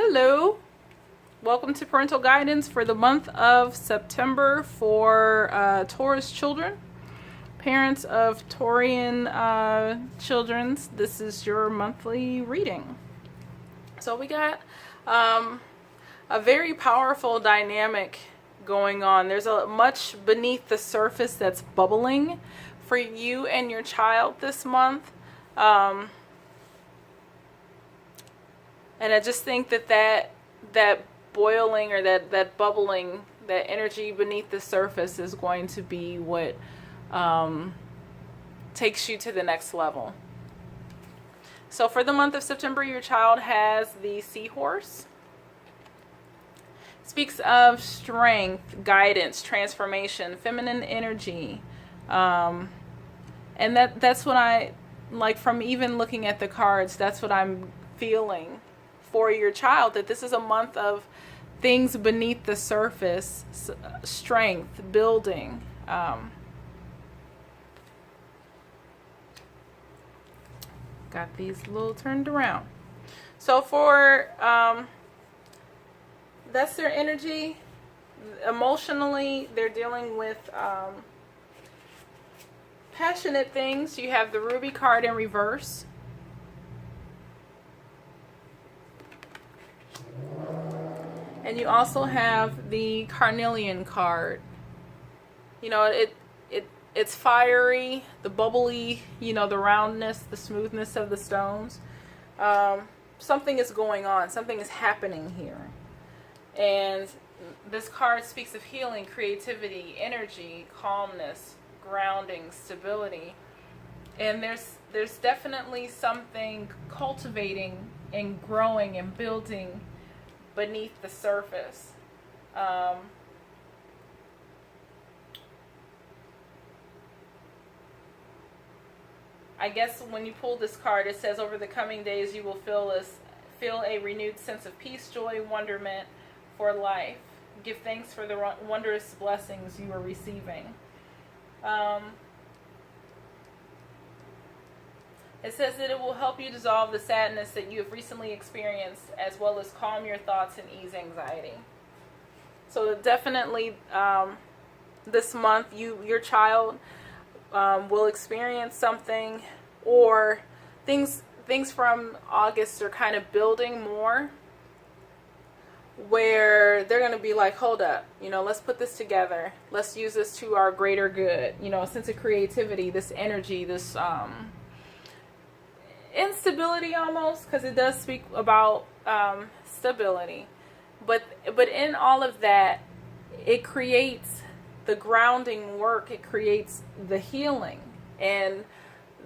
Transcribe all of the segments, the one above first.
Hello, welcome to parental guidance for the month of September for Taurus children, parents of Taurian children. This is your monthly reading. So we got a very powerful dynamic going on. There's a much beneath the surface that's bubbling for you and your child this month. And I just think that boiling or that bubbling, that energy beneath the surface is going to be what takes you to the next level. So for the month of September, your child has the seahorse. Speaks of strength, guidance, transformation, feminine energy. And that's what I, like, from even looking at the cards, that's what I'm feeling for your child, that this is a month of things beneath the surface, strength, building. Got these little turned around. So for, that's their energy. Emotionally, they're dealing with passionate things. You have the Ruby card in reverse. And you also have the Carnelian card. You know, it's fiery, the bubbly, you know, the roundness, the smoothness of the stones. Something is going on. Something is happening here. And this card speaks of healing, creativity, energy, calmness, grounding, stability. And there's definitely something cultivating and growing and building beneath the surface. I guess when you pull this card, it says over the coming days you will feel a renewed sense of peace, joy, wonderment for life. Give thanks for the wondrous blessings you are receiving. It says that it will help you dissolve the sadness that you have recently experienced, as well as calm your thoughts and ease anxiety. So definitely this month, your child will experience something, or things from August are kind of building more, where they're going to be like, hold up, you know, let's put this together. Let's use this to our greater good. You know, a sense of creativity, this energy, this instability almost, because it does speak about stability, but in all of that, it creates the grounding work, it creates the healing, and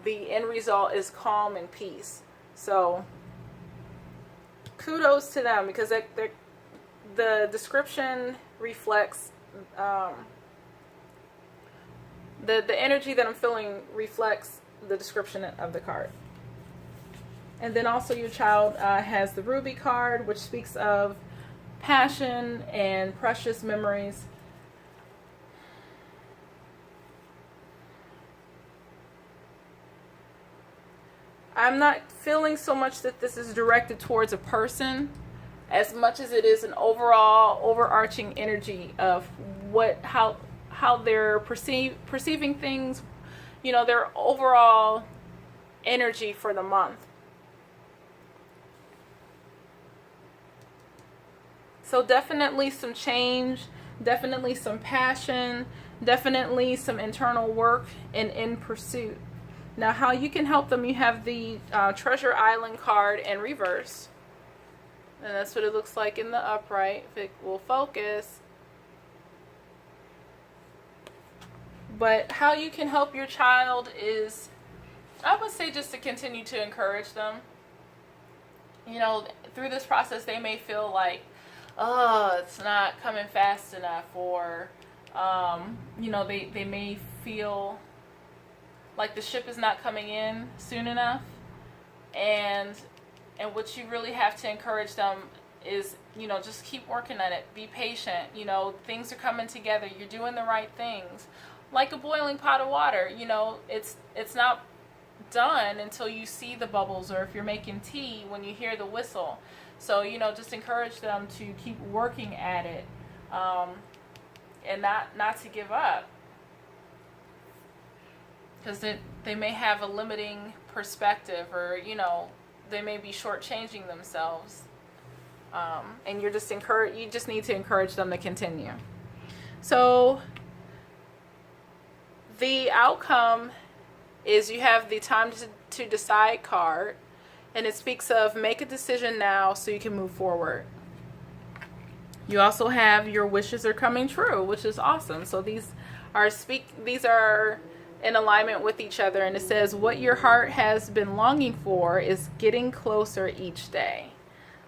the end result is calm and peace. So kudos to them, because the description reflects the energy that I'm feeling reflects the description of the card. And then also your child has the Ruby card, which speaks of passion and precious memories. I'm not feeling so much that this is directed towards a person, as much as it is an overall overarching energy of how they're perceiving things, you know, their overall energy for the month. So definitely some change, definitely some passion, definitely some internal work and in pursuit. Now, how you can help them, you have the Treasure Island card in reverse. And that's what it looks like in the upright, if it will focus. But how you can help your child is, I would say, just to continue to encourage them. You know, through this process, they may feel like, oh, it's not coming fast enough, or you know, they may feel like the ship is not coming in soon enough, and what you really have to encourage them is, you know, just keep working at it, be patient. You know, things are coming together, you're doing the right things, like a boiling pot of water. You know, it's not done until you see the bubbles, or if you're making tea, when you hear the whistle. So, just encourage them to keep working at it, and not to give up, because they may have a limiting perspective, or they may be shortchanging themselves, and you just need to encourage them to continue. So the outcome is you have the time to decide card, and it speaks of make a decision now so you can move forward. You also have your wishes are coming true, which is awesome. So these are in alignment with each other, and it says what your heart has been longing for is getting closer each day.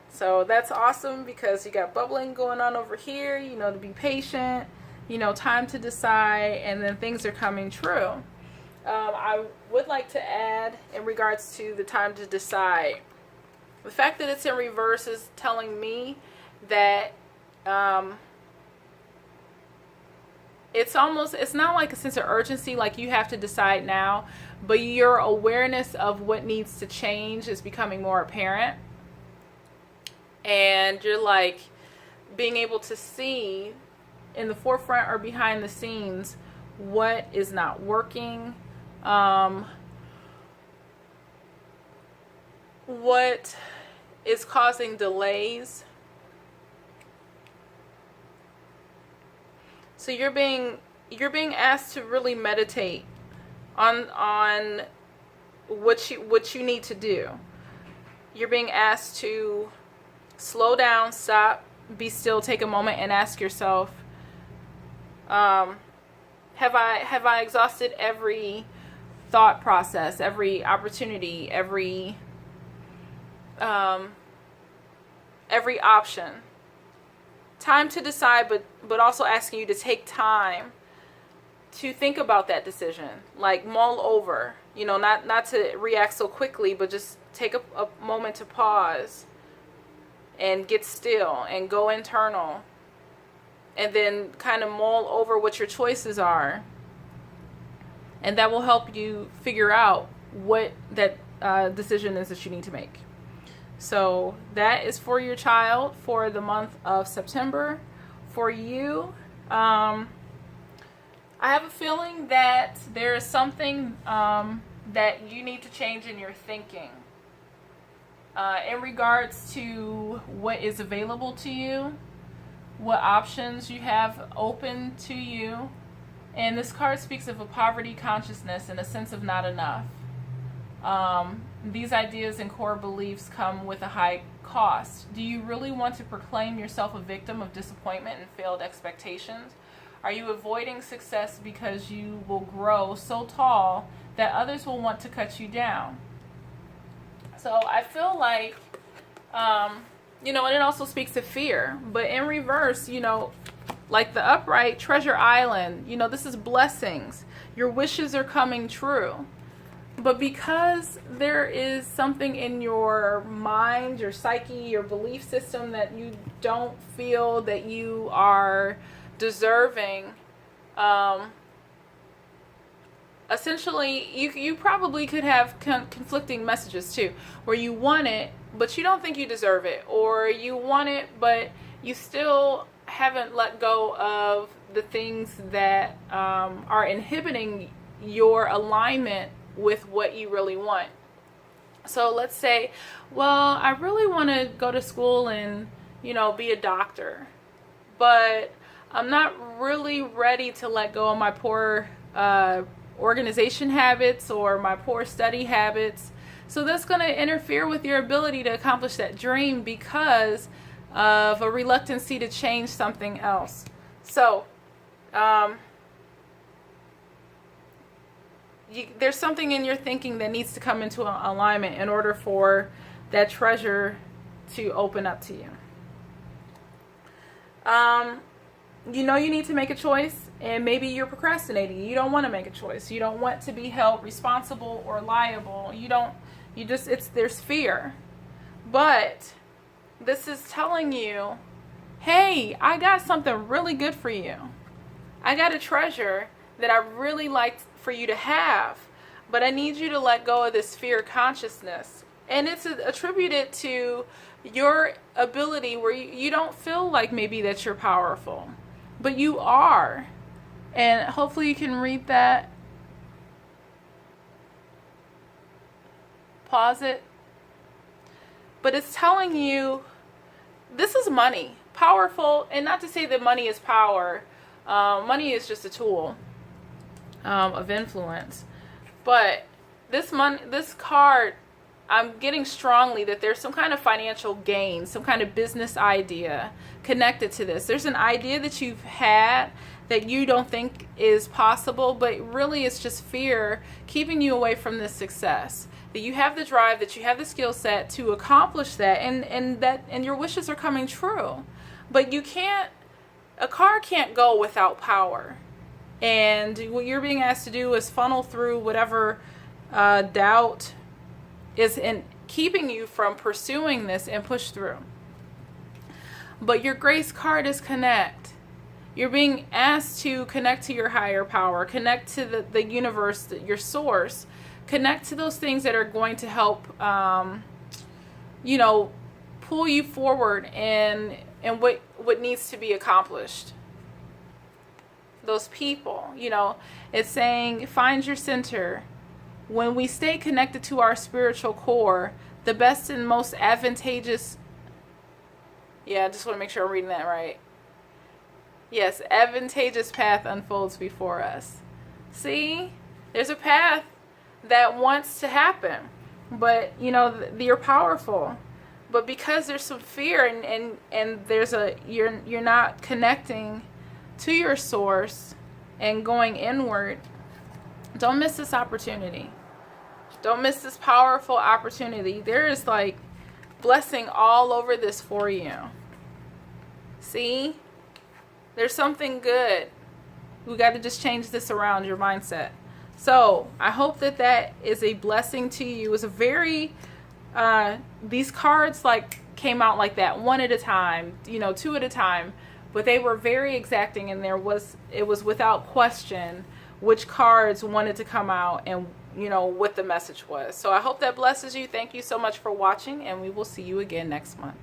So that's awesome, because you got bubbling going on over here, to be patient, time to decide, and then things are coming true. I would like to add, in regards to the time to decide, the fact that it's in reverse is telling me that it's not like a sense of urgency, like you have to decide now, but your awareness of what needs to change is becoming more apparent, and you're like being able to see in the forefront or behind the scenes what is not working, what is causing delays. So you're being asked to really meditate on what you need to do. You're being asked to slow down, stop, be still, take a moment, and ask yourself, have I exhausted every thought process, every opportunity, every option? Time to decide, but also asking you to take time to think about that decision, like mull over, not to react so quickly, but just take a moment to pause and get still and go internal, and then kind of mull over what your choices are, and that will help you figure out what that decision is that you need to make. So that is for your child for the month of September. For you, I have a feeling that there is something that you need to change in your thinking in regards to what is available to you, what options you have open to you. And this card speaks of a poverty consciousness and a sense of not enough. These ideas and core beliefs come with a high cost. Do you really want to proclaim yourself a victim of disappointment and failed expectations? Are you avoiding success because you will grow so tall that others will want to cut you down? So I feel like, and it also speaks of fear, but in reverse, like the upright treasure island, this is blessings. Your wishes are coming true. But because there is something in your mind, your psyche, your belief system that you don't feel that you are deserving, essentially you probably could have conflicting messages too, where you want it but you don't think you deserve it, or you want it but you still haven't let go of the things that are inhibiting your alignment with what you really want. So let's say, well, I really want to go to school and be a doctor, but I'm not really ready to let go of my poor organization habits or my poor study habits. So that's going to interfere with your ability to accomplish that dream because of a reluctancy to change something else. So there's something in your thinking that needs to come into alignment in order for that treasure to open up to you. You need to make a choice, and maybe you're procrastinating. You don't want to make a choice. You don't want to be held responsible or liable. There's fear. But this is telling you, hey, I got something really good for you. I got a treasure that I really like for you to have, But I need you to let go of this fear consciousness. And it's attributed to your ability where you don't feel like maybe that you're powerful, but you are. And hopefully you can read that. Pause it. But it's telling you this is money. Powerful, and not to say that money is power. Money is just a tool of influence. But this card, I'm getting strongly that there's some kind of financial gain, some kind of business idea connected to this. There's an idea that you've had that you don't think is possible, but really it's just fear keeping you away from this success. That you have the drive, that you have the skill set to accomplish that, and your wishes are coming true. But a car can't go without power. And what you're being asked to do is funnel through whatever doubt is in keeping you from pursuing this and push through. But your grace card is connect. You're being asked to connect to your higher power, connect to the universe, your source, connect to those things that are going to help, pull you forward and what needs to be accomplished. Those people, it's saying find your center. When we stay connected to our spiritual core, the best and most advantageous, I just want to make sure I'm reading that right. Yes, advantageous path unfolds before us. See, there's a path that wants to happen, but you're powerful. But because there's some fear and there's you're not connecting to your source and going inward, don't miss this opportunity. Don't miss this powerful opportunity. There is blessing all over this for you. See? There's something good. We got to just change this around, your mindset. So I hope that is a blessing to you. It was a very, these cards came out like that, one at a time, two at a time, but they were very exacting, and it was without question which cards wanted to come out and what the message was. So I hope that blesses you. Thank you so much for watching, and we will see you again next month.